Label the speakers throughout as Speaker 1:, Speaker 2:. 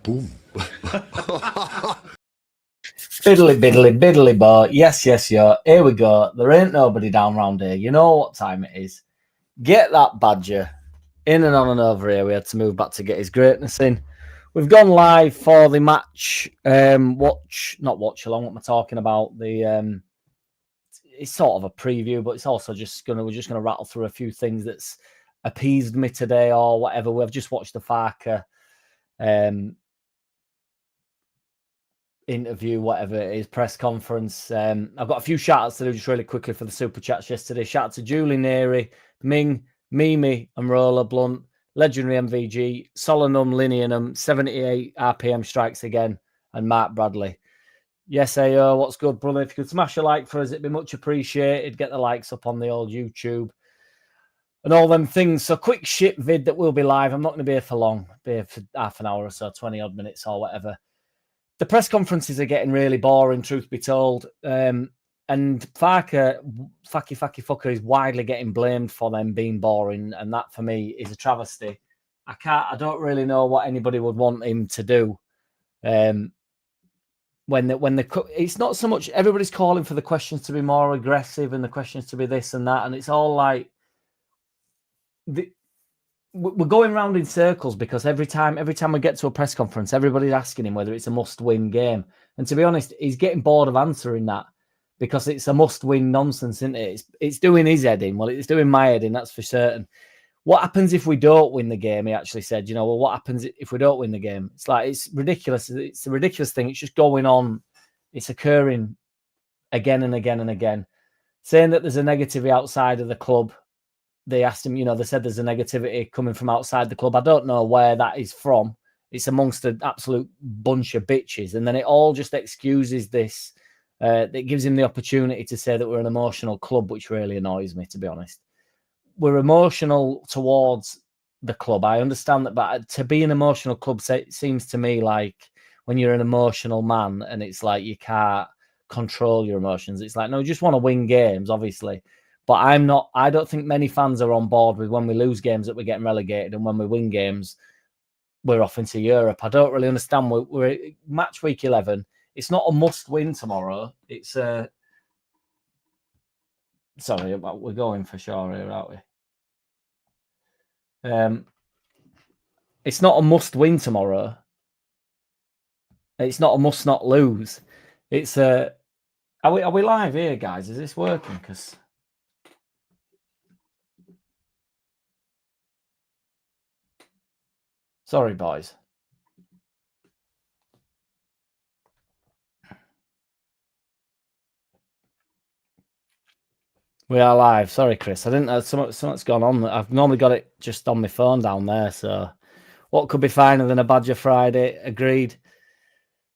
Speaker 1: Boom.
Speaker 2: Biddly, biddly, biddly, boy. Yes, yo. Here we go. There ain't nobody down round here. You know what time it is. Get that badger in and on and over here. We had to move back to get his greatness in. We've gone live for the match. Not watch along. What am I talking about? It's sort of a preview, but it's also we're just gonna rattle through a few things that's appeased me today or whatever. We've just watched the Farker interview, whatever it is, press conference. I've got a few shout outs to do just really quickly for the super chats yesterday. Shout out to Julie Neary, Ming, Mimi, and Roller Blunt, Legendary MVG, Solanum, Lineanum, 78 RPM strikes again, and Mark Bradley. Yes, AO, what's good, brother? If you could smash a like for us, it'd be much appreciated. Get the likes up on the old YouTube and all them things. So quick shit vid that will be live. I'm not going to be here for long. Be here for half an hour or so, 20 odd minutes or whatever. The press conferences are getting really boring, truth be told. And Farker, fucker, is widely getting blamed for them being boring. And that for me is a travesty. I don't really know what anybody would want him to do. It's not so much everybody's calling for the questions to be more aggressive and the questions to be this and that. And it's all like, we're going round in circles because every time we get to a press conference, everybody's asking him whether it's a must-win game. And to be honest, he's getting bored of answering that because it's a must-win nonsense, isn't it? It's doing his head in. Well, it's doing my head in, that's for certain. What happens if we don't win the game? He actually said, what happens if we don't win the game? It's like, it's ridiculous. It's a ridiculous thing. It's just going on. It's occurring again and again and again. Saying that there's a negativity outside of the club. They asked him, they said there's a negativity coming from outside the club. I don't know where that is from. It's amongst an absolute bunch of bitches. And then it all just excuses this. It gives him the opportunity to say that we're an emotional club, which really annoys me, to be honest. We're emotional towards the club. I understand that, but to be an emotional club seems to me like when you're an emotional man and it's like you can't control your emotions. It's like, no, you just want to win games, obviously. But I don't think many fans are on board with when we lose games that we're getting relegated and when we win games, we're off into Europe. I don't really understand. We're match week 11. It's not a must win tomorrow. It's sorry, we're going for sure here, aren't we? It's not a must win tomorrow. It's not a must not lose. It's are we live here, guys? Is this working? Because sorry, boys. We are live. Sorry, Chris. I didn't know something's gone on. I've normally got it just on my phone down there. So what could be finer than a Badger Friday? Agreed.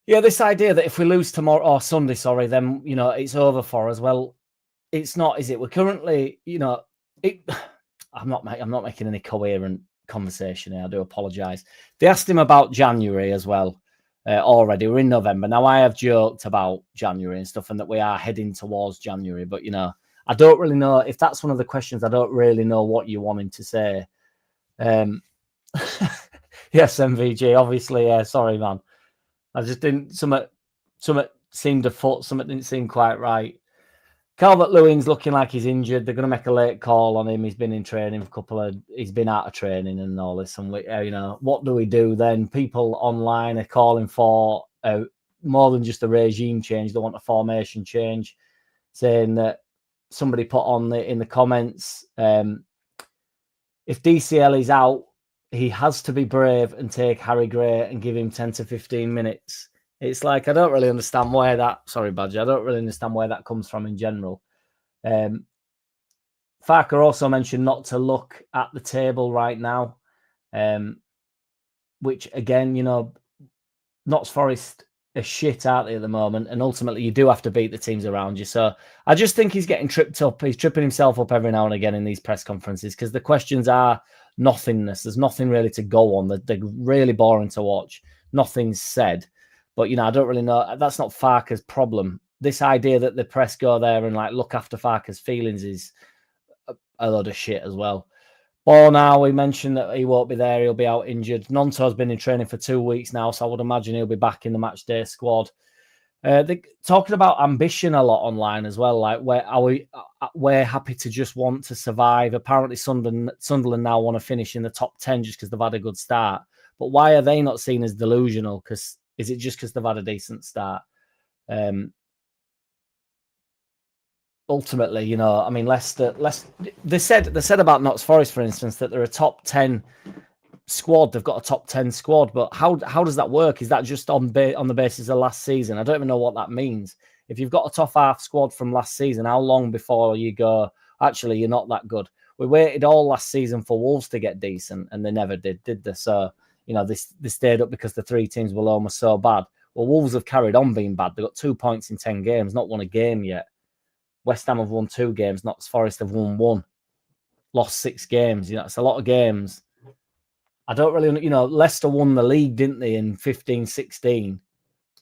Speaker 2: Yeah, this idea that if we lose tomorrow or Sunday, sorry, then, it's over for us. Well, it's not, is it? We're currently, I'm not making any coherent conversation here. I do apologize. They asked him about January as well already. We're in November. Now, I have joked about January and stuff and that we are heading towards January. But, I don't really know if that's one of the questions. I don't really know what you want him to say. Yes, MVG, obviously. Sorry, man. I just didn't. Something seemed afoot. Something didn't seem quite right. Calvert-Lewin's looking like he's injured. They're going to make a late call on him. He's been in training he's been out of training and all this. And what do we do then? People online are calling for more than just a regime change. They want a formation change, saying that somebody put on in the comments, if DCL is out, he has to be brave and take Harry Gray and give him 10 to 15 minutes. It's like, I don't really understand where that... Sorry, Badger. I don't really understand where that comes from in general. Farker also mentioned not to look at the table right now, which, again, Notts Forest are shit, aren't they, at the moment? And ultimately, you do have to beat the teams around you. So I just think he's getting tripped up. He's tripping himself up every now and again in these press conferences because the questions are nothingness. There's nothing really to go on. They're really boring to watch. Nothing's said. But, I don't really know. That's not Farker's problem. This idea that the press go there and look after Farker's feelings is a load of shit as well. Or now we mentioned that he won't be there. He'll be out injured. Nonto's been in training for 2 weeks now, so I would imagine he'll be back in the match day squad. Talking about ambition a lot online as well. Like, we're happy to just want to survive. Apparently, Sunderland now want to finish in the top 10 just because they've had a good start. But why are they not seen as delusional? Because is it just because they've had a decent start? Ultimately, you know, I mean, Leicester. They said about Notts Forest, for instance, that they're a top 10 squad. They've got a top 10 squad, but how does that work? Is that just on the basis of last season? I don't even know what that means. If you've got a top half squad from last season, how long before you go, actually, you're not that good? We waited all last season for Wolves to get decent, and they never did they? So, you know, they stayed up because the 3 teams below them were so bad. Well, Wolves have carried on being bad. They've got 2 points in 10 games, not won a game yet. West Ham have won 2 games. Notts Forest have won 1. Lost 6 games. You know, it's a lot of games. I don't really, you know, Leicester won the league, didn't they, in 15-16,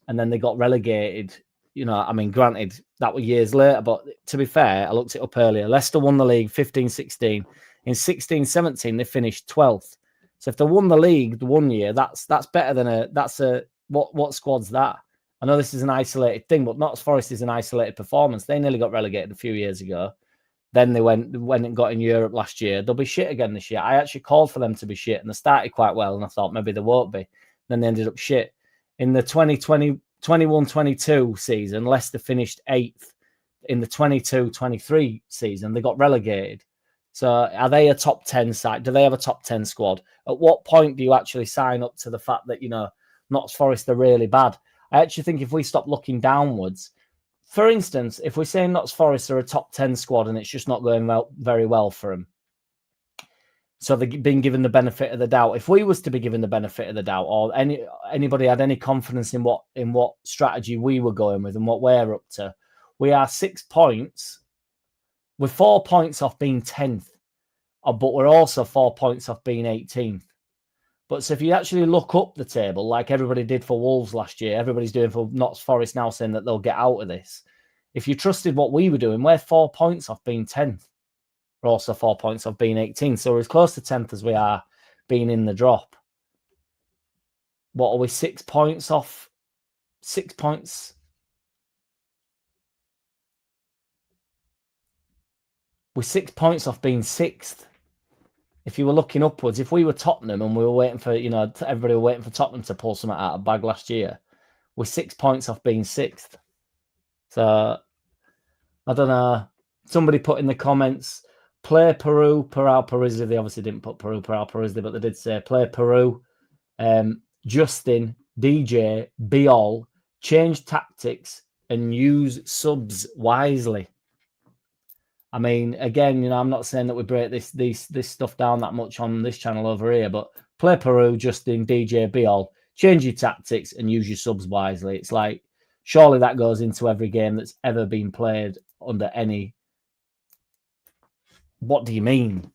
Speaker 2: and then they got relegated. You know, I mean, granted, that was years later, but to be fair, I looked it up earlier. Leicester won the league 15-16. In 16-17, they finished 12th. So if they won the league the 1 year, that's better than what squad's that? I know this is an isolated thing, but Notts Forest is an isolated performance. They nearly got relegated a few years ago. Then they went and got in Europe last year. They'll be shit again this year. I actually called for them to be shit, and they started quite well, and I thought maybe they won't be. Then they ended up shit. In the 2021-22 season, Leicester finished 8th. In the 22-23 season, they got relegated. So are they a top 10 side? Do they have a top 10 squad? At what point do you actually sign up to the fact that, you know, Notts Forest are really bad? I actually think if we stop looking downwards, for instance, if we're saying Notts Forest are a top 10 squad and it's just not going very well for them, so they've been given the benefit of the doubt. If we was to be given the benefit of the doubt, or anybody had any confidence in what strategy we were going with and what we're up to, we are 6 points. We're 4 points off being 10th, but we're also 4 points off being 18th. But so if you actually look up the table, like everybody did for Wolves last year, everybody's doing for Notts Forest now, saying that they'll get out of this. If you trusted what we were doing, we're 4 points off being 10th. We're also 4 points off being 18th. So we're as close to 10th as we are being in the drop. What are we, 6 points off? 6 points. We're 6 points off being 6th. If you were looking upwards, if we were Tottenham and we were waiting for, you know, everybody were waiting for Tottenham to pull something out of the bag last year, we're 6 points off being 6th. So, I don't know. Somebody put in the comments, play Peru, Peral Parisi. They obviously didn't put Peru, Peral Parisi, but they did say play Peru, Justin, DJ, be all, change tactics and use subs wisely. I mean, again, you know, I'm not saying that we break this stuff down that much on this channel over here, but play Peru, Justin, DJ, be all, change your tactics and use your subs wisely. It's like, surely that goes into every game that's ever been played under any. What do you mean?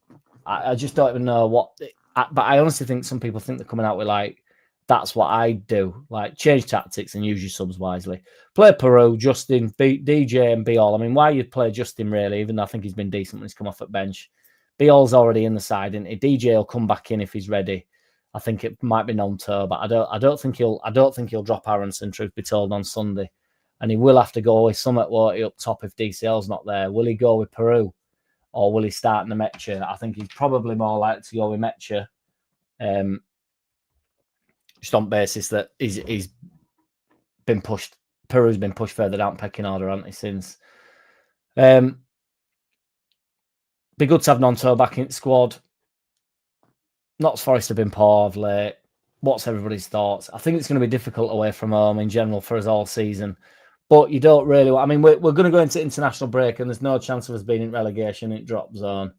Speaker 2: I just don't even know what. But I honestly think some people think they're coming out with like, that's what I do. Like, change tactics and use your subs wisely. Play Peru, Justin, DJ, and Be All. I mean, why you'd play Justin really? Even though I think he's been decent when he's come off at bench. Be All's already in the side, and DJ will come back in if he's ready. I think it might be Nonto, but I don't think he'll drop Aronson, truth be told, on Sunday. And he will have to go with Summit up top if DCL's not there. Will he go with Peru? Or will he start in the Mecha? I think he's probably more likely to go with Mecha. Just on basis that he's been pushed. Peru's been pushed further down pecking order, hasn't he, since? Be good to have Nonto back in the squad. Notts Forest have been poor of late. What's everybody's thoughts? I think it's going to be difficult away from home in general for us all season. But you don't really... I mean, we're going to go into international break and there's no chance of us being in relegation in drop zone.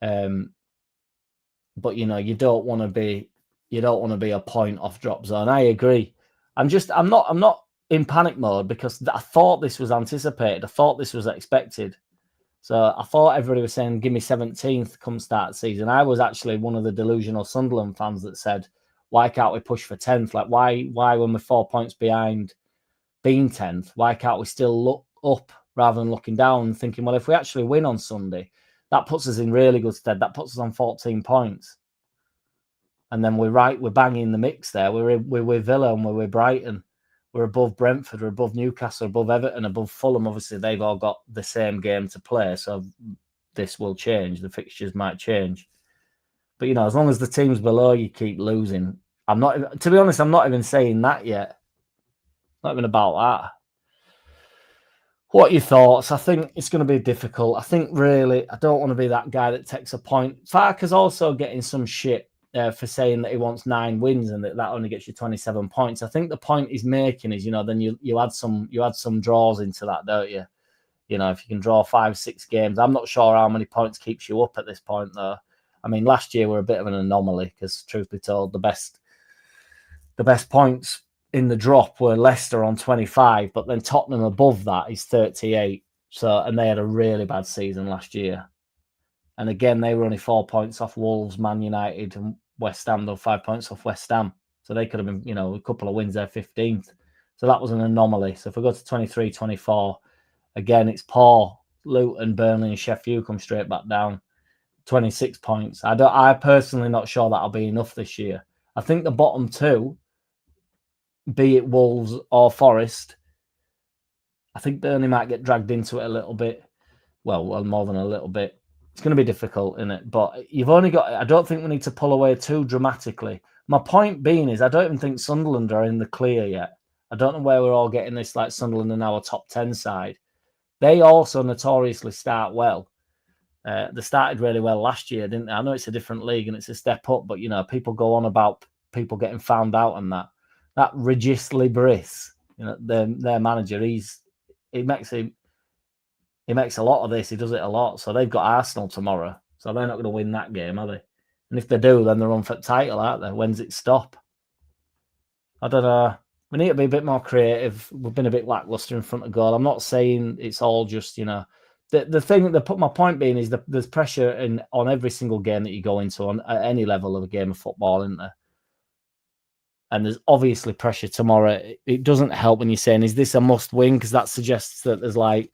Speaker 2: But, you know, you don't want to be a point off drop zone. I agree. I'm not in panic mode because I thought this was anticipated. I thought this was expected. So I thought everybody was saying, give me 17th come start season. I was actually one of the delusional Sunderland fans that said, why can't we push for 10th? Like, why when we're 4 points behind being 10th, why can't we still look up rather than looking down and thinking, well, if we actually win on Sunday, that puts us in really good stead. That puts us on 14 points. And then we're banging the mix there. We're with Villa and we're with Brighton. We're above Brentford, we're above Newcastle, above Everton, above Fulham. Obviously, they've all got the same game to play, so this will change. The fixtures might change. But, you know, as long as the teams below you keep losing, to be honest, I'm not even saying that yet. Not even about that. What are your thoughts? I think it's going to be difficult. I think really, I don't want to be that guy that takes a point. Farke's also getting some shit for saying that he wants 9 wins and that only gets you 27 points. I think the point he's making is, you know, then you add some draws into that, don't you? You know, if you can draw 5-6 games, I'm not sure how many points keeps you up at this point, though. I mean, last year were a bit of an anomaly because, truth be told, the best points in the drop were Leicester on 25, but then Tottenham above that is 38. So, and they had a really bad season last year. And again, they were only 4 points off Wolves, Man United, and West Ham, though 5 points off West Ham. So they could have been, you know, a couple of wins there, 15th. So that was an anomaly. So if we go to 23, 24, again, it's poor. Luton, Burnley, and Sheffield come straight back down. 26 points. I personally not sure that'll be enough this year. I think the bottom two, be it Wolves or Forest, I think Burnley might get dragged into it a little bit. Well, more than a little bit. It's going to be difficult, isn't it? But you've only got... I don't think we need to pull away too dramatically. My point being is I don't even think Sunderland are in the clear yet. I don't know where we're all getting this, like Sunderland and our top 10 side. They also notoriously start well. They started really well last year, didn't they? I know it's a different league and it's a step up, but, you know, people go on about people getting found out and that. That Regis Libris, you know, their manager, he makes a lot of this. He does it a lot. So they've got Arsenal tomorrow. So they're not going to win that game, are they? And if they do, then they're on for the title, aren't they? When's it stop? I don't know. We need to be a bit more creative. We've been a bit lackluster in front of goal. I'm not saying it's all just, you know, the thing that my point being is that there's pressure on every single game that you go into at any level of a game of football, isn't there? And there's obviously pressure tomorrow. It doesn't help when you're saying, is this a must win? Because that suggests that there's like,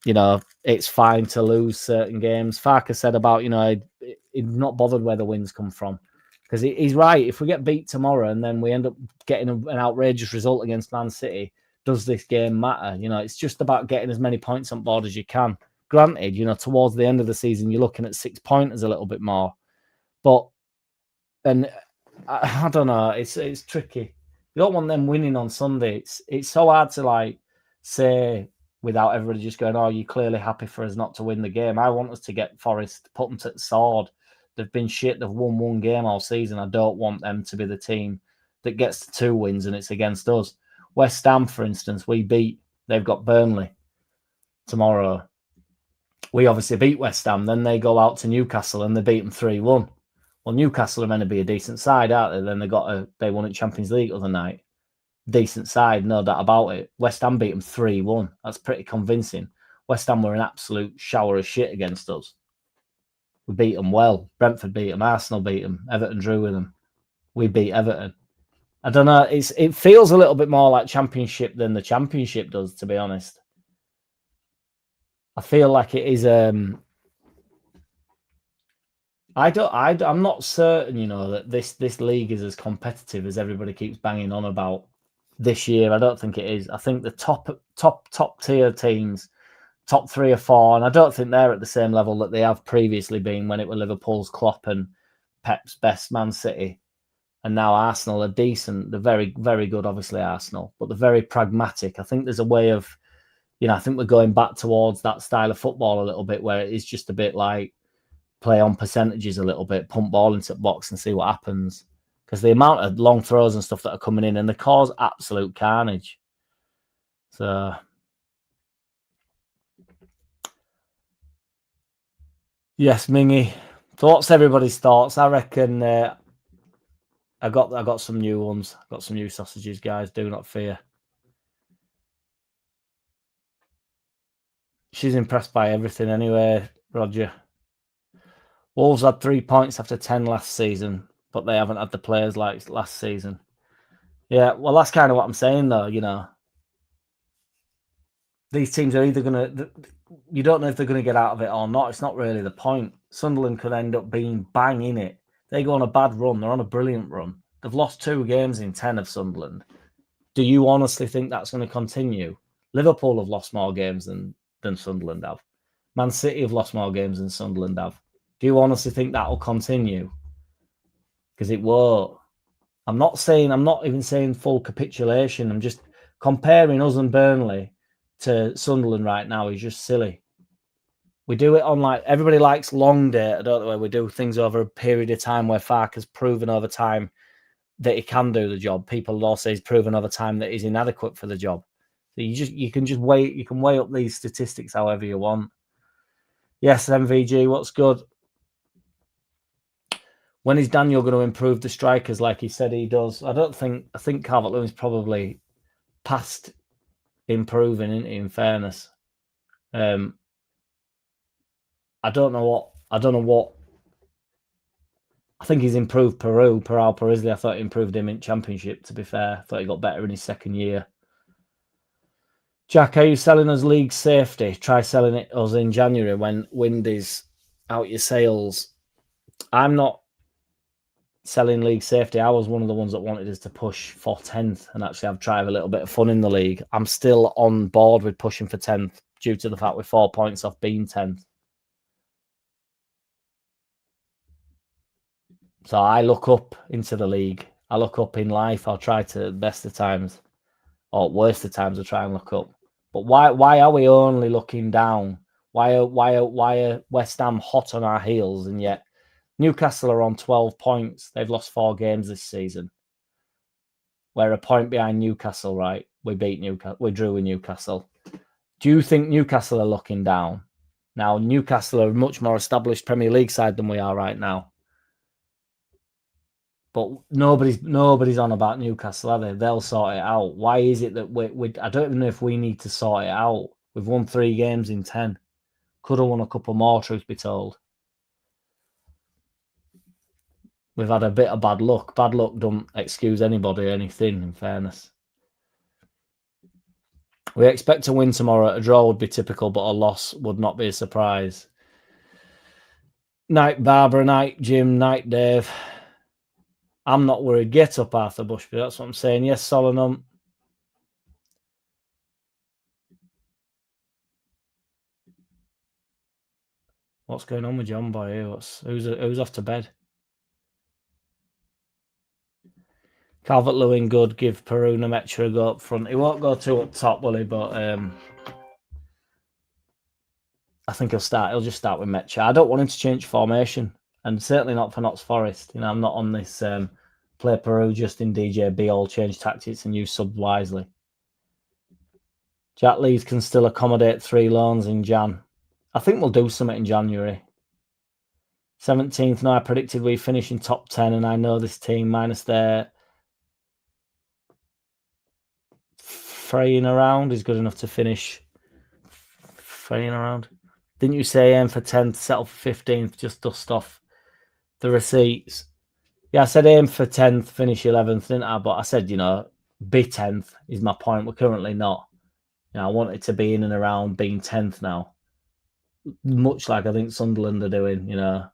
Speaker 2: you know, it's fine to lose certain games. Farke said about, you know, he's not bothered where the wins come from. Because he's right. If we get beat tomorrow and then we end up getting an outrageous result against Man City, does this game matter? You know, it's just about getting as many points on board as you can. Granted, you know, towards the end of the season, you're looking at 6 pointers a little bit more. But then, I don't know. It's tricky. You don't want them winning on Sunday. It's so hard to, like, say without everybody just going, oh, you're clearly happy for us not to win the game. I want us to get Forest, put them to the sword. They've been shit. They've won 1 game all season. I don't want them to be the team that gets 2 wins and it's against us. West Ham, for instance, they've got Burnley tomorrow. We obviously beat West Ham. Then they go out to Newcastle and they beat them 3-1. Well, Newcastle are meant to be a decent side, aren't they? Then they won in Champions League the other night. Decent side, no doubt about it. West Ham beat them 3-1. That's pretty convincing. West Ham were an absolute shower of shit against us. We beat them well. Brentford beat them. Arsenal beat them. Everton drew with them. We beat Everton. I don't know. It feels a little bit more like Championship than the Championship does, to be honest. I feel like it is. I'm not certain, you know, that this league is as competitive as everybody keeps banging on about this year. I don't think it is. I think the top tier teams, top 3 or 4, and I don't think they're at the same level that they have previously been when it were Liverpool's Klopp and Pep's best Man City. And now Arsenal are decent. They're very, very good, obviously, Arsenal, but they're very pragmatic. I think there's a way of, you know, I think we're going back towards that style of football a little bit where it is just a bit like play on percentages a little bit, pump ball into the box and see what happens. Because the amount of long throws and stuff that are coming in and they cause absolute carnage. So, yes, Mingy. So what's everybody's thoughts? I reckon I got some new ones. Got some new sausages, guys. Do not fear. She's impressed by everything anyway, Roger. Wolves had 3 points after 10 last season, but they haven't had the players like last season. Yeah, well, that's kind of what I'm saying, though. You know, these teams are either going to... you don't know if they're going to get out of it or not. It's not really the point. Sunderland could end up being bang in it. They go on a bad run. They're on a brilliant run. They've lost 2 games in 10 of Sunderland. Do you honestly think that's going to continue? Liverpool have lost more games than Sunderland have. Man City have lost more games than Sunderland have. Do you honestly think that will continue? Because it won't. I'm not even saying full capitulation. I'm just comparing us and Burnley to Sunderland right now is just silly. We do it on everybody likes long data, don't they? Where we do things over a period of time where Farke has proven over time that he can do the job. People will also say he's proven over time that he's inadequate for the job. So you can weigh up these statistics however you want. Yes, MVG, what's good? When is Daniel going to improve the strikers like he said he does? I think Calvert-Lewin's probably past improving, in fairness. I don't know what. I think he's improved Peru, Peral Parisley. I thought he improved him in Championship, to be fair. I thought he got better in his second year. Jack, are you selling us league safety? Try selling it us in January when wind is out your sails. I'm not selling league safety. I was one of the ones that wanted us to push for 10th and actually have a little bit of fun in the league. I'm still on board with pushing for 10th due to the fact we're 4 points off being 10th. So I look up into the league. I look up in life. I'll try to best of times or worst of times. I'll try and look up. But why are we only looking down? Why are West Ham hot on our heels and yet Newcastle are on 12 points. They've lost 4 games this season. We're a point behind Newcastle, right? We beat Newcastle. We drew with Newcastle. Do you think Newcastle are looking down? Now, Newcastle are a much more established Premier League side than we are right now. But nobody's on about Newcastle, are they? They'll sort it out. Why is it that we I don't even know if we need to sort it out. We've won 3 games in 10. Could have won a couple more, truth be told. We've had a bit of bad luck. Bad luck don't excuse anybody anything, in fairness. We expect to win tomorrow. A draw would be typical, but a loss would not be a surprise. Night Barbara, night Jim, night Dave. I'm not worried. Get up, Arthur Bushby. That's what I'm saying. Yes, Solomon. What's going on with John Boy here? Who's off to bed? Calvert-Lewin good. Give Peru Nemetra a go up front. He won't go 2 up top, will he? But I think he'll start. He'll just start with Mecha. I don't want him to change formation, and certainly not for Notts Forest. You know, I'm not on this play Peru just in DJB, all change tactics and use sub wisely. Jack Leeds can still accommodate 3 loans in Jan. I think we'll do something in January. 17th. No, I predicted we finish in top 10, and I know this team minus their fraying around is good enough to finish. Fraying around. Didn't you say aim for 10th, settle for 15th, just dust off the receipts? Yeah, I said aim for 10th, finish 11th, didn't I? But I said, you know, be 10th is my point. We're currently not. You know, I want it to be in and around being 10th now. Much like I think Sunderland are doing, you know.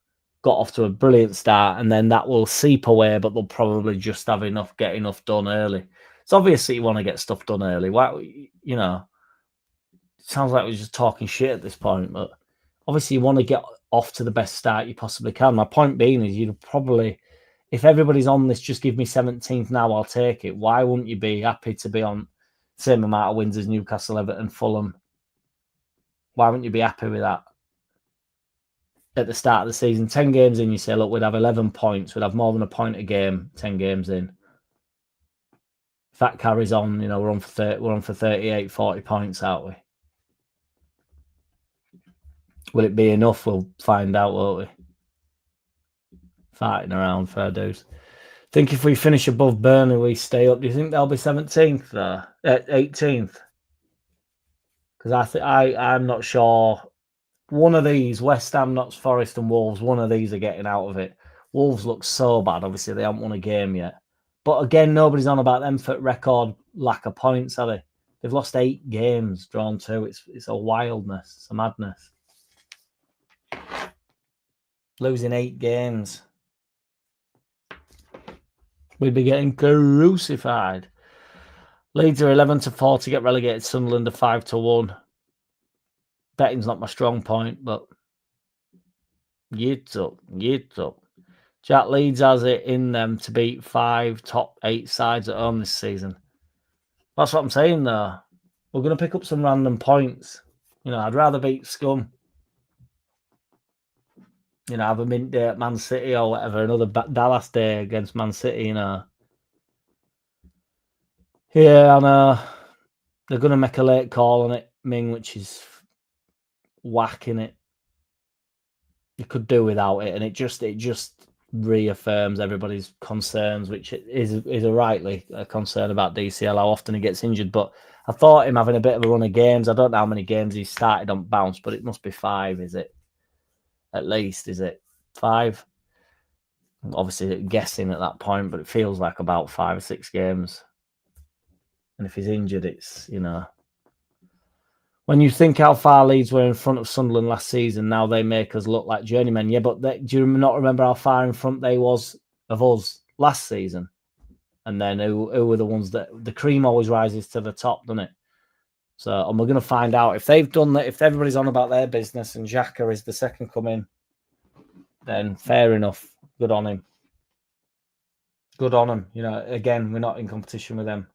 Speaker 2: Got off to a brilliant start, and then that will seep away, but they'll probably just have get enough done early. It's obvious that you want to get stuff done early. Why, you know, it sounds like we're just talking shit at this point, but obviously you want to get off to the best start you possibly can. My point being is you'd probably, if everybody's on this, just give me 17th now, I'll take it. Why wouldn't you be happy to be on the same amount of wins as Newcastle, Everton, Fulham? Why wouldn't you be happy with that? At the start of the season, 10 games in, you say, look, we'd have 11 points. We'd have more than a point a game, 10 games in. If that carries on, you know, we're on for 38, 40 points, aren't we? Will it be enough? We'll find out, won't we? Fighting around, fair dues. Think if we finish above Burnley, we stay up. Do you think they'll be 17th there? 18th? Because I'm not sure. One of these, West Ham, Notts Forest and Wolves, one of these are getting out of it. Wolves look so bad. Obviously, they haven't won a game yet. But again, nobody's on about them for record lack of points, are they? They've lost 8 games, drawn 2. It's a wildness. It's a madness. Losing 8 games. We'd be getting crucified. Leeds are 11-4 to get relegated. Sunderland are 5-1. Betting's not my strong point, but yids up. Jack Leeds has it in them to beat 5 top 8 sides at home this season. That's what I'm saying, though. We're going to pick up some random points. I'd rather beat Scum. Have a mint day at Man City or whatever. Another Dallas day against Man City, Yeah, I know. They're going to make a late call on it, Ming, which is whacking it. You could do without it, and it just reaffirms everybody's concerns, which is a rightly a concern about DCL, how often he gets injured. But I thought him having a bit of a run of games. I don't know how many games he started on bounce, but it must be 5, is it? At least, is it 5? Obviously guessing at that point, but it feels like about 5 or 6 games. And if he's injured, it's, when you think how far Leeds were in front of Sunderland last season, now they make us look like journeymen. Yeah, but do you not remember how far in front they was of us last season? And then who were the ones that the cream always rises to the top, doesn't it? So, and we're going to find out if they've done that. If everybody's on about their business and Xhaka is the second coming, then fair enough. Good on him. Good on him. Again, we're not in competition with them.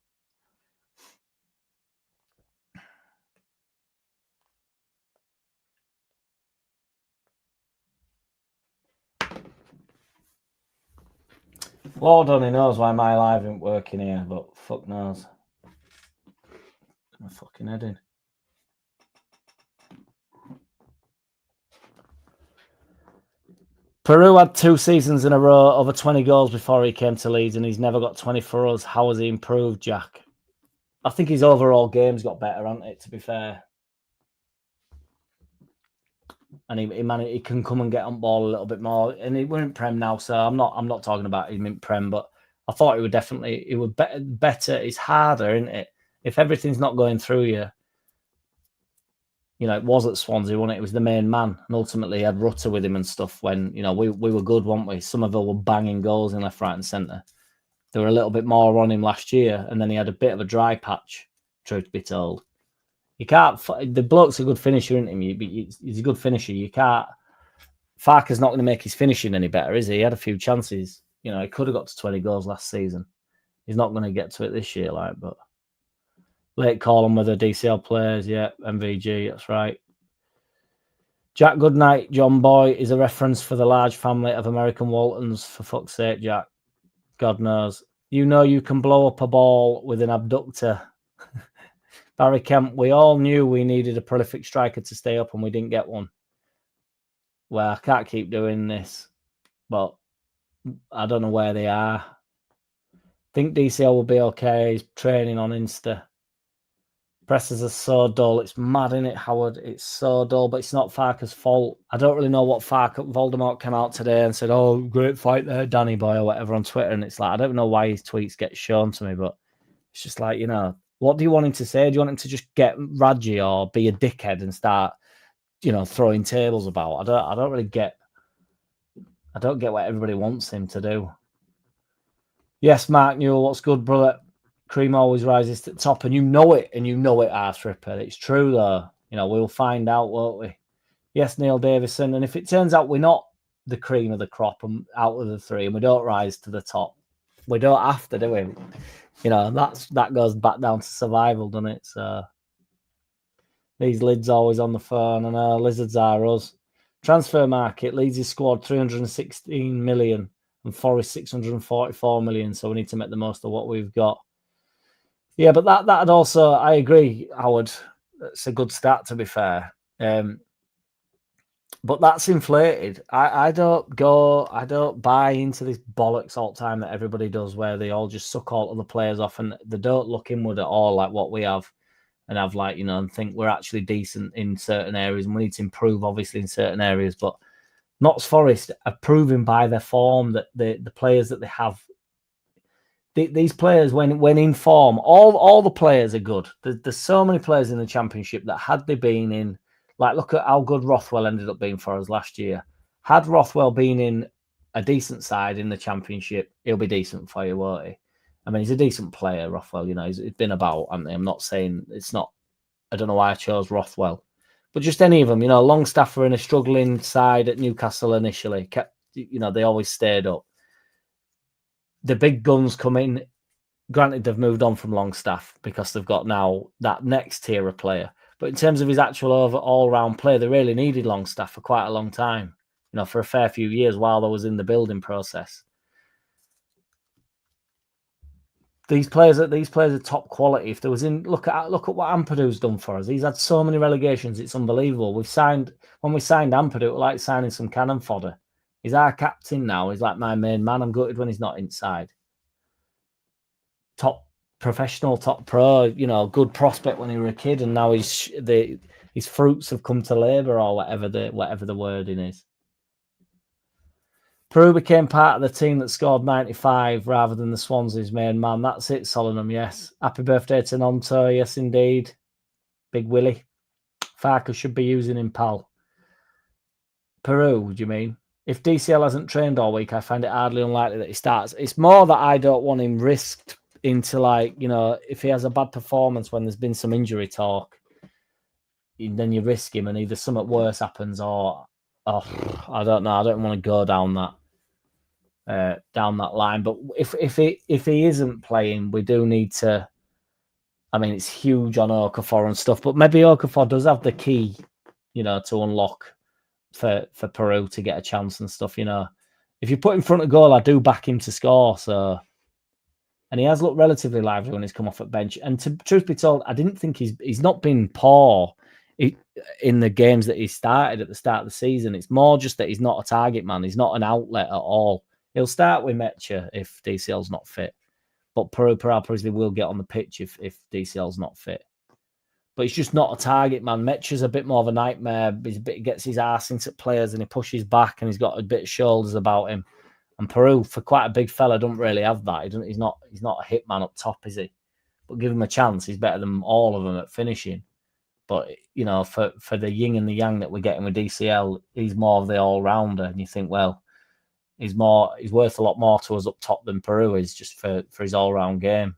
Speaker 2: Lord only knows why my live isn't working here, but fuck knows. Get my fucking head in. Peru had 2 seasons in a row over 20 goals before he came to Leeds, and he's never got 20 for us. How has he improved, Jack? I think his overall game's got better, hasn't it, to be fair? And he can come and get on ball a little bit more. And we're in Prem now, so I'm not talking about him in Prem, but I thought it would better. It's harder, isn't it? If everything's not going through you, it was at Swansea, wasn't it? It was the main man, and ultimately he had Rutter with him and stuff. When we were good, weren't we? Some of them were banging goals in left, right, and centre. There were a little bit more on him last year, and then he had a bit of a dry patch. Truth be told. You can't. The bloke's a good finisher, isn't he? He's a good finisher. You can't. Farker's not going to make his finishing any better, is he? He had a few chances. He could have got to 20 goals last season. He's not going to get to it this year, but late call on whether DCL players. Yeah, MVG. That's right. Jack Goodnight, John Boy is a reference for the large family of American Waltons. For fuck's sake, Jack. God knows. You can blow up a ball with an abductor. Barry Kemp, we all knew we needed a prolific striker to stay up and we didn't get one. Well, I can't keep doing this, but I don't know where they are. Think DCL will be okay. He's training on Insta. Presses are so dull. It's mad, isn't it, Howard? It's so dull, but it's not Farker's fault. I don't really know what Voldemort came out today and said, oh, great fight there, Danny boy, or whatever on Twitter. And it's like, I don't know why his tweets get shown to me, but it's just like, what do you want him to say? Do you want him to just get Raji or be a dickhead and start, throwing tables about? I don't really get. I don't get what everybody wants him to do. Yes, Mark Newell, what's good, brother? Cream always rises to the top, and you know it, Arse Ripper. It's true, though. We'll find out, won't we? Yes, Neil Davison. And if it turns out we're not the cream of the crop and out of the 3 and we don't rise to the top, we don't have to, do we? That goes back down to survival, doesn't it? So these lids always on the phone, and lizards are us. Transfer market, Leeds' squad 316 million and Forest 644 million. So we need to make the most of what we've got. Yeah, but that'd also, I agree, Howard. It's a good start, to be fair. But that's inflated. I don't buy into this bollocks all the time that everybody does, where they all just suck all of the players off and they don't look inward at all like what we have, and have and think we're actually decent in certain areas and we need to improve, obviously, in certain areas. But Notts Forest are proving by their form that the players that they have, these players, when in form, all the players are good. There's so many players in the Championship that had they been in, like look at how good Rothwell ended up being for us last year. Had Rothwell been in a decent side in the Championship, he'll be decent for you, won't he? I mean, he's a decent player, Rothwell. You know, he's been about. I'm not saying it's not. I don't know why I chose Rothwell, but just any of them. You know, Longstaff were in a struggling side at Newcastle initially. Kept, you know, they always stayed up. The big guns come in. Granted, they've moved on from Longstaff because they've got now that next tier of player. But in terms of his actual all-round play, they really needed Longstaff for quite a long time. You know, for a fair few years while they was in the building process. These players are top quality. If there was look at what Ampadu's done for us. He's had so many relegations, it's unbelievable. When we signed Ampadu, it was like signing some cannon fodder. He's our captain now. He's like my main man. I'm gutted when he's not inside. Top professional, top pro, you know, good prospect when he was a kid, and now his fruits have come to labour, or whatever the wording is. Peru became part of the team that scored 95 rather than the Swansea's main man. That's it, Solanum, yes. Happy birthday to Nonto, yes indeed. Big Willie. Farker should be using him, pal. Peru, do you mean? If DCL hasn't trained all week, I find it hardly unlikely that he starts. It's more that I don't want him risked into, like, you know, if he has a bad performance when there's been some injury talk, then you risk him and either something worse happens or, I don't know. I don't want to go down that line. But if he isn't playing, we do need to. I mean, it's huge on Okafor and stuff, but maybe Okafor does have the key, you know, to unlock for Peru to get a chance and stuff. You know, if you put in front of goal, I do back him to score. So, and he has looked relatively lively when he's come off at bench. And to truth be told, I didn't think he's not been poor in the games that he started at the start of the season. It's more just that he's not a target man. He's not an outlet at all. He'll start with Mecha if DCL's not fit. But Peru will get on the pitch if DCL's not fit. But he's just not a target man. Mecha's a bit more of a nightmare. He gets his arse into players and he pushes back and he's got a bit of shoulders about him. And Peru, for quite a big fella, doesn't really have that. He's not a hit man up top, is he? But give him a chance. He's better than all of them at finishing. But, you know, for the yin and the yang that we're getting with DCL, he's more of the all-rounder. And you think, well, he's worth a lot more to us up top than Peru is, just for his all-round game.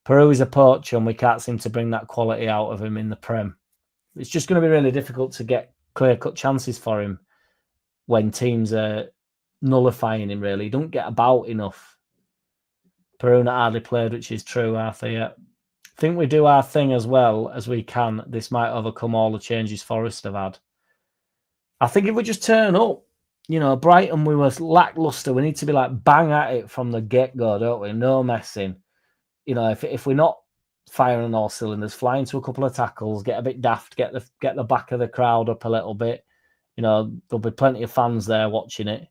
Speaker 2: Peru is a poacher and we can't seem to bring that quality out of him in the Prem. It's just going to be really difficult to get clear-cut chances for him when teams are nullifying him, really. He don't get about enough. Peru not hardly played, which is true, Arthur, yeah. I think we do our thing as well as we can. This might overcome all the changes Forest have had. I think if we just turn up, you know, Brighton, we were lackluster. We need to be like bang at it from the get-go, don't we? No messing. You know, if we're not firing on all cylinders, fly into a couple of tackles, get a bit daft, get the back of the crowd up a little bit. You know, there'll be plenty of fans there watching it.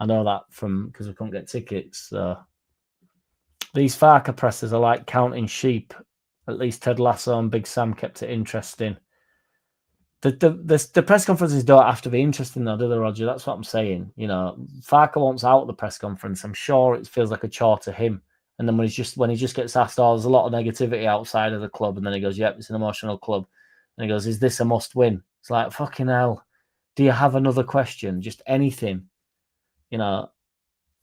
Speaker 2: I know that because we couldn't get tickets. So. These Farker presses are like counting sheep. At least Ted Lasso and Big Sam kept it interesting. The press conferences don't have to be interesting, though, do they, Roger? That's what I'm saying. You know, Farker wants out of the press conference. I'm sure it feels like a chore to him. And then when he just gets asked, oh, there's a lot of negativity outside of the club, and then he goes, yep, it's an emotional club. And he goes, is this a must win? It's like, fucking hell. Do you have another question? Just anything. You know,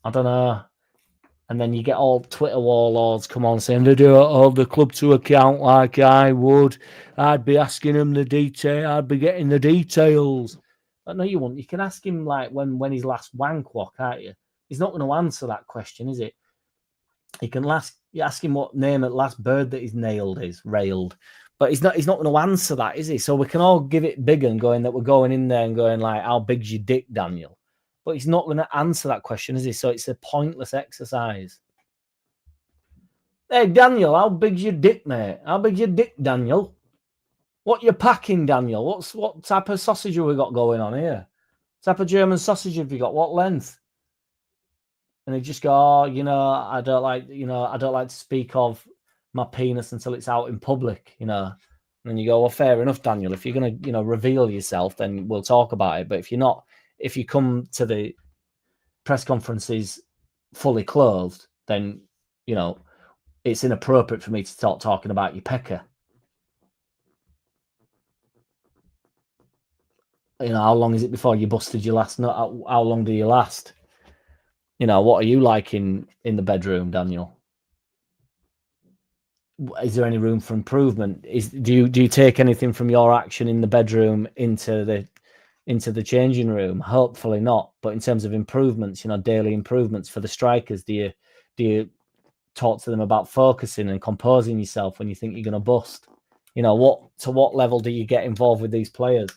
Speaker 2: I don't know. And then you get all Twitter warlords come on saying they do hold the club to account like I would. I'd be asking him the detail. I'd be getting the details. But no, you won't. You can ask him like when his last wank walk, can't you? He's not going to answer that question, is it? You can ask him what name at last bird that he's nailed is, railed. But he's not going to answer that, is he? So we can all give it big and going that we're going in there and going like, how big's your dick, Daniel? But he's not going to answer that question, is he? So it's a pointless exercise. Hey, Daniel, how big's your dick, mate? How big's your dick, Daniel? What you packing, Daniel? What type of sausage have we got going on here? What type of German sausage have you got? What length? And they just go, oh, you know, I don't like to speak of my penis until it's out in public, you know. And then you go, well, fair enough, Daniel. If you're going to, you know, reveal yourself, then we'll talk about it. But if you're not, if you come to the press conferences fully clothed, then, you know, it's inappropriate for me to start talking about your pecker. You know, how long is it before you busted your last nut? How long do you last? You know, what are you like in the bedroom, Daniel? Is there any room for improvement? Do you take anything from your action in the bedroom into the changing room? Hopefully not. But in terms of improvements, you know, daily improvements for the strikers, do you talk to them about focusing and composing yourself when you think you're going to bust? You know, to what level do you get involved with these players?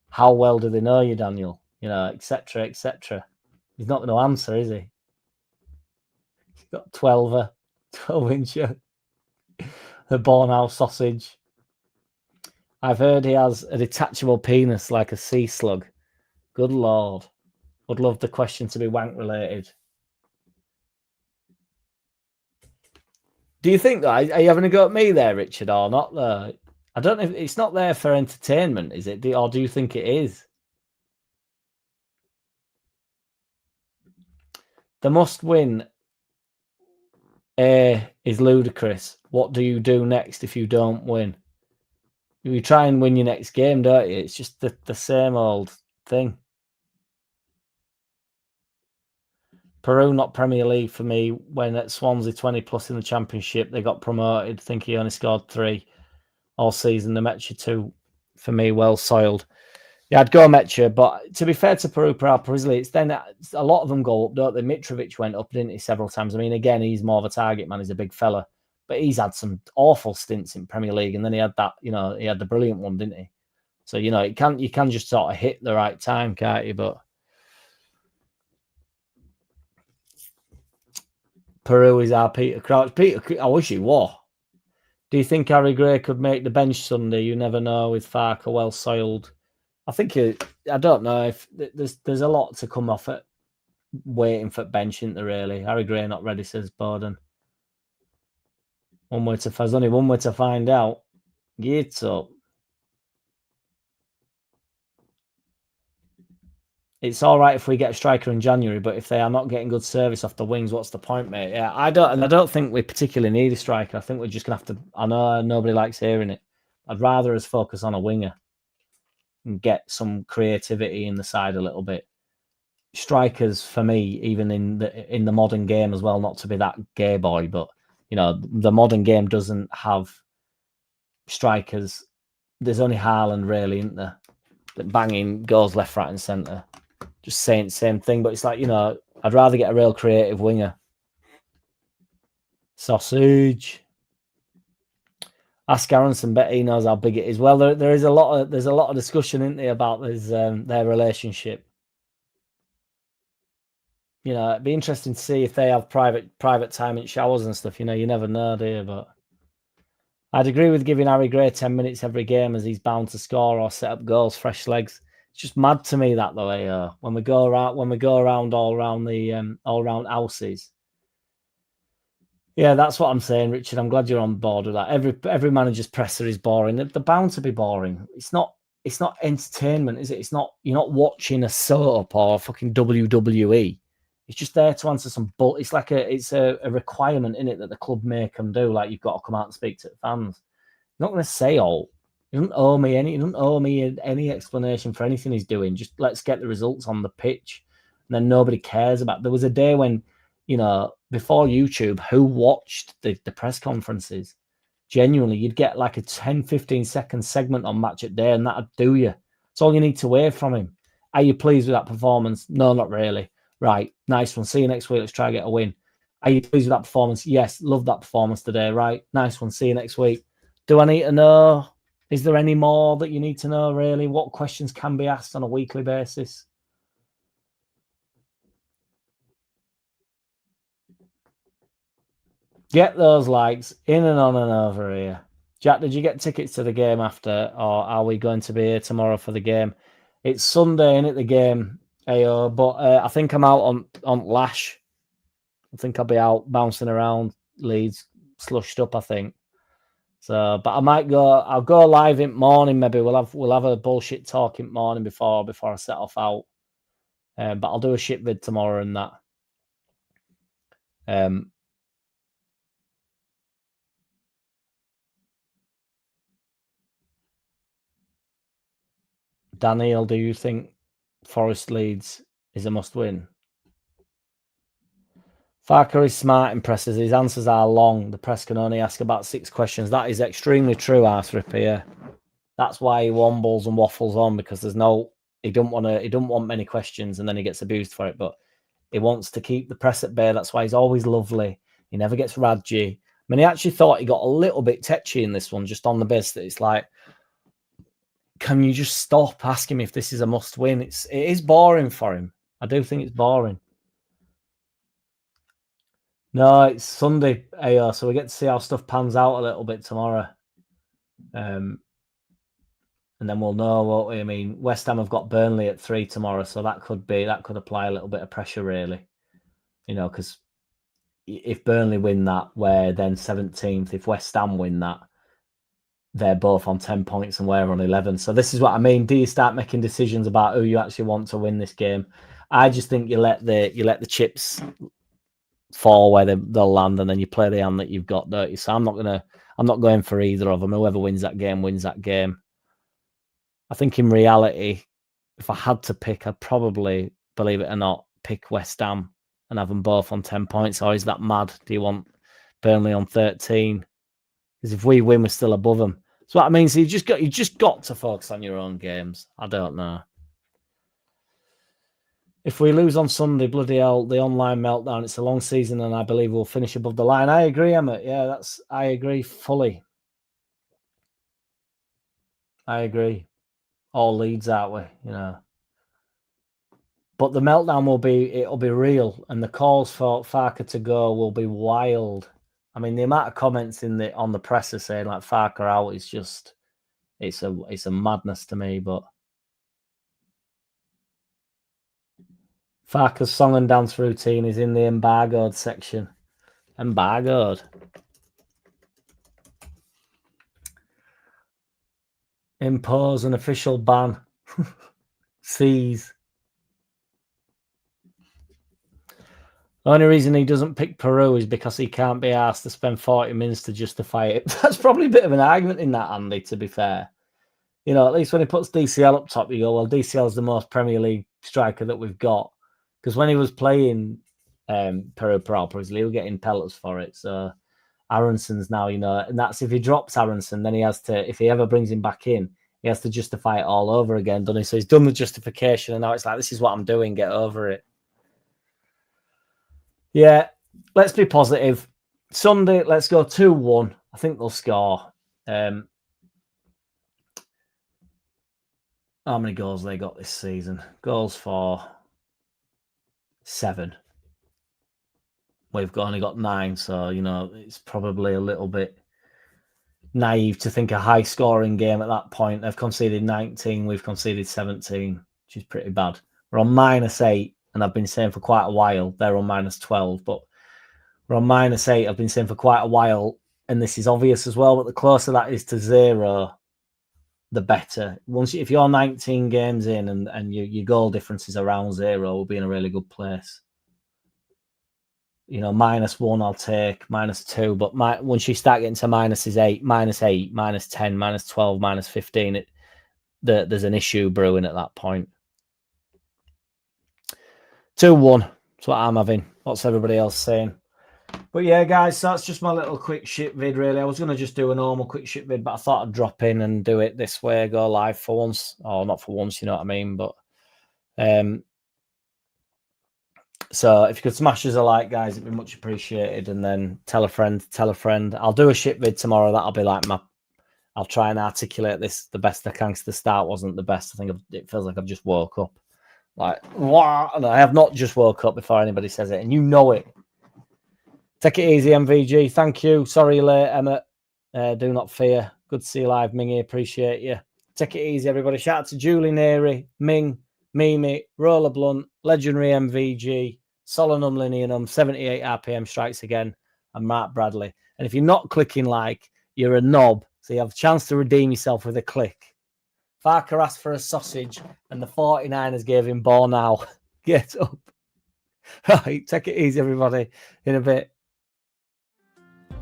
Speaker 2: How well do they know you, Daniel? You know, etc., etc. He's not going to answer, is he? He's got 12-incher, the Bornhouse sausage. I've heard he has a detachable penis like a sea slug. Good Lord. Would love the question to be wank related. Do you think that? Are you having a go at me there, Richard, or not? I don't know if it's not there for entertainment, is it? Or do you think it is? The must win is ludicrous. What do you do next if you don't win? You try and win your next game, don't you? It's just the same old thing. Peru, not Premier League for me. When at Swansea 20 plus in the Championship, they got promoted. I think he only scored 3 all season. The Metcha 2, for me, well soiled. Yeah, I'd go Metcha, but to be fair to Peru, Parisley, it's then a lot of them go up, don't they? Mitrovic went up, didn't he, several times? I mean, again, he's more of a target man. He's a big fella, but he's had some awful stints in Premier League, and then he had that, you know, he had the brilliant one, didn't he? So, you know, you can just sort of hit the right time, can't you? But Peru is our Peter Crouch. I wish he was. Do you think Harry Gray could make the bench Sunday? You never know with Farker well soiled. I think I don't know if there's a lot to come off it. Waiting for bench, isn't there, really? Harry Gray not ready, says Borden. There's only one way to find out. Get up. It's all right if we get a striker in January, but if they are not getting good service off the wings, what's the point, mate? Yeah, I don't think we particularly need a striker. I think we're just gonna have to. I know nobody likes hearing it. I'd rather us focus on a winger and get some creativity in the side a little bit. Strikers for me, even in the modern game as well, not to be that gay boy, but you know, the modern game doesn't have strikers. There's only Haaland really, isn't there? Banging goals left, right, and centre. Just saying the same thing, but it's like, you know, I'd rather get a real creative winger. Sausage. Ask Aronson, bet he knows how big it is. Well, there's a lot of discussion, isn't there, about their relationship. You know, it'd be interesting to see if they have private time in showers and stuff. You know, you never know, do you? But I'd agree with giving Harry Gray 10 minutes every game, as he's bound to score or set up goals, fresh legs. It's just mad to me that the way when we go around all around the all round houses. Yeah, that's what I'm saying, Richard. I'm glad you're on board with that. Every manager's presser is boring. They're bound to be boring. It's not entertainment, is it? It's not. You're not watching a soap or fucking WWE. It's just there to answer some bull. It's like a requirement in it that the club make them do. Like, you've got to come out and speak to the fans. You're not going to say all. You don't owe me any explanation for anything he's doing. Just let's get the results on the pitch, and then nobody cares about. There was a day when, you know, before YouTube, who watched the press conferences? Genuinely, you'd get like a 10, 15-second segment on Match at Day, and that'd do you. It's all you need to hear from him. Are you pleased with that performance? No, not really. Right, nice one. See you next week. Let's try and get a win. Are you pleased with that performance? Yes, love that performance today. Right, nice one. See you next week. Do I need to know? Is there any more that you need to know, really? What questions can be asked on a weekly basis? Get those likes in and on and over here. Jack, did you get tickets to the game after, or are we going to be here tomorrow for the game? It's Sunday, isn't it, the game, AO? But I think I'm out on Lash. I think I'll be out bouncing around Leeds, slushed up, I think. So, but I might go. I'll go live in morning. Maybe we'll have a bullshit talk in morning before I set off out. But I'll do a shit vid tomorrow and that. Daniel, do you think Forest Leeds is a must-win? Farker is smart in presses. His answers are long. The press can only ask about 6 questions. That is extremely true, Arthur. Yeah. That's why he wombles and waffles on, because there's no, he don't want many questions, and then he gets abused for it. But he wants to keep the press at bay. That's why he's always lovely. He never gets radgy. I mean, he actually thought he got a little bit tetchy in this one, just on the basis that it's like, can you just stop asking me if this is a must win? It is boring for him. I do think it's boring. No, it's Sunday, AO, so we get to see how stuff pans out a little bit tomorrow. And then we'll know what we. I mean, West Ham have got Burnley at 3 tomorrow, so that could apply a little bit of pressure, really. You know, because if Burnley win that, we're then 17th. If West Ham win that, they're both on 10 points and we're on 11. So this is what I mean. Do you start making decisions about who you actually want to win this game? I just think you let the chips fall where they'll land, and then you play the hand that you've got, don't you? So I'm not going for either of them. Whoever wins that game wins that game. I think in reality, if I had to pick, I'd probably, believe it or not, pick West Ham and have them both on 10 points. Or is that mad? Do you want Burnley on 13? Because if we win, we're still above them. So what I mean, so you just got to focus on your own games. I don't know. If we lose on Sunday, bloody hell, the online meltdown. It's a long season, and I believe we'll finish above the line. I agree, Emmett. Yeah, I agree fully. I agree. All Leeds, aren't we? You know. But the meltdown it'll be real, and the calls for Farker to go will be wild. I mean, the amount of comments on the presser saying like Farker out is just it's a madness to me. But Farker's song and dance routine is in the embargoed section. Embargoed. Impose an official ban. Seize. The only reason he doesn't pick Peru is because he can't be asked to spend 40 minutes to justify it. That's probably a bit of an argument in that, Andy, to be fair. You know, at least when he puts DCL up top, you go, well, DCL's the most Premier League striker that we've got. Because when he was playing Peru Proper, he was getting pellets for it. So Aronson's now, you know, and that's if he drops Aronson, then he has to, if he ever brings him back in, he has to justify it all over again, doesn't he? So he's done the justification, and now it's like, this is what I'm doing, get over it. Yeah, let's be positive. Sunday, let's go 2-1. I think they'll score. How many goals they got this season? Goals for 7. We've only got 9, so, you know, it's probably a little bit naive to think a high-scoring game at that point. They've conceded 19, we've conceded 17, which is pretty bad. We're on -8, and I've been saying for quite a while they're on -12, but we're on -8. I've been saying for quite a while, and this is obvious as well, but the closer that is to 0, the better. If you're 19 games in and your goal difference is around 0, we'll be in a really good place. You know, -1 I'll take, -2, but once you start getting to -8, -8, -10, -12, -15, there's an issue brewing at that point. 2-1. That's what I'm having. What's everybody else saying? But yeah, guys, so that's just my little quick shit vid, really. I was going to just do a normal quick shit vid, but I thought I'd drop in and do it this way, go live for once. Or not for once, you know what I mean? But so if you could smash us a like, guys, it'd be much appreciated. And then tell a friend, tell a friend. I'll do a shit vid tomorrow. That'll be like I'll try and articulate this the best I can, because the start wasn't the best. I think it feels like I've just woke up. Like, what? And I have not just woke up before anybody says it, and you know it. Take it easy, MVG. Thank you. Sorry you're late, Emmett. Do not fear. Good to see you live, Mingy. Appreciate you. Take it easy, everybody. Shout out to Julie Neary, Ming, Mimi, Roller Blunt, Legendary MVG, Solenum Lineanum, 78 RPM Strikes Again, and Mark Bradley. And if you're not clicking like, you're a knob, so you have a chance to redeem yourself with a click. Farker asked for a sausage, and the 49ers gave him ball now. Get up. Right, take it easy, everybody. In a bit.
Speaker 1: I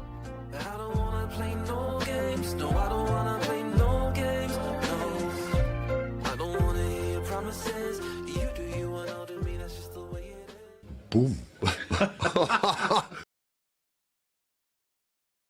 Speaker 1: don't wanna play no games. No, I don't wanna play no games. No, I don't wanna hear your promises. You do you, and I'll do me. That's just the way it is.
Speaker 3: Boom.